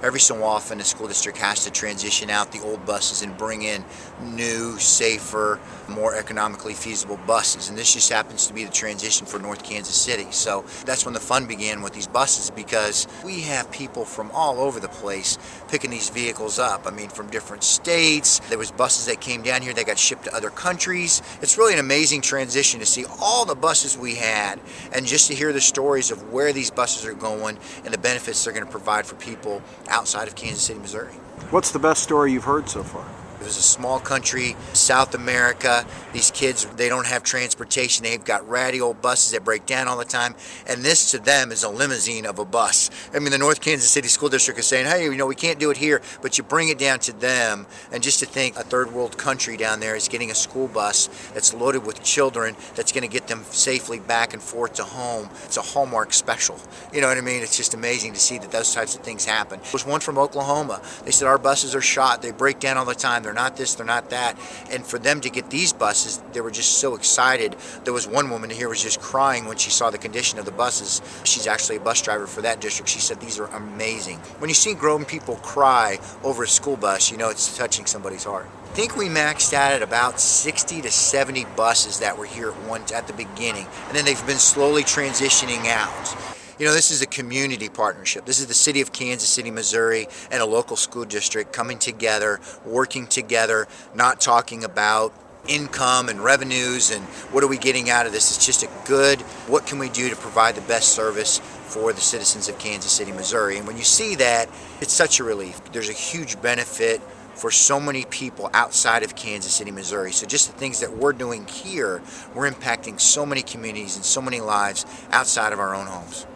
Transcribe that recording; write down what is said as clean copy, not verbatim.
every so often the school district has to transition out the old buses and bring in new, safer, more economically feasible buses. And this just happens to be the transition for North Kansas City. So that's when the fun began with these buses, because we have people from all over the place picking these vehicles up. I mean, from different states. There was buses that came down here that got shipped to other countries. It's really an amazing transition to see all the buses we had, and just to hear the stories of where these buses are going and the benefits they're going to provide for people outside of Kansas City, Missouri. What's the best story you've heard so far? It was a small country, South America. These kids, they don't have transportation. They've got ratty old buses that break down all the time. And this to them is a limousine of a bus. I mean, the North Kansas City School District is saying, hey, we can't do it here, but you bring it down to them. And just to think a third world country down there is getting a school bus that's loaded with children that's going to get them safely back and forth to home. It's a Hallmark special. You know what I mean? It's just amazing to see that those types of things happen. There was one from Oklahoma. They said, our buses are shot. They break down all the time. They're not this, they're not that. And for them to get these buses, they were just so excited. There was one woman here was just crying when she saw the condition of the buses. She's actually a bus driver for that district. She said these are amazing. When you see grown people cry over a school bus, you know it's touching somebody's heart. I think we maxed out at about 60 to 70 buses that were here at the beginning, and then they've been slowly transitioning out. You know, this is a community partnership. This is the city of Kansas City, Missouri, and a local school district coming together, working together, not talking about income and revenues and what are we getting out of this. It's just a good, what can we do to provide the best service for the citizens of Kansas City, Missouri. And when you see that, it's such a relief. There's a huge benefit for so many people outside of Kansas City, Missouri. So just the things that we're doing here, we're impacting so many communities and so many lives outside of our own homes.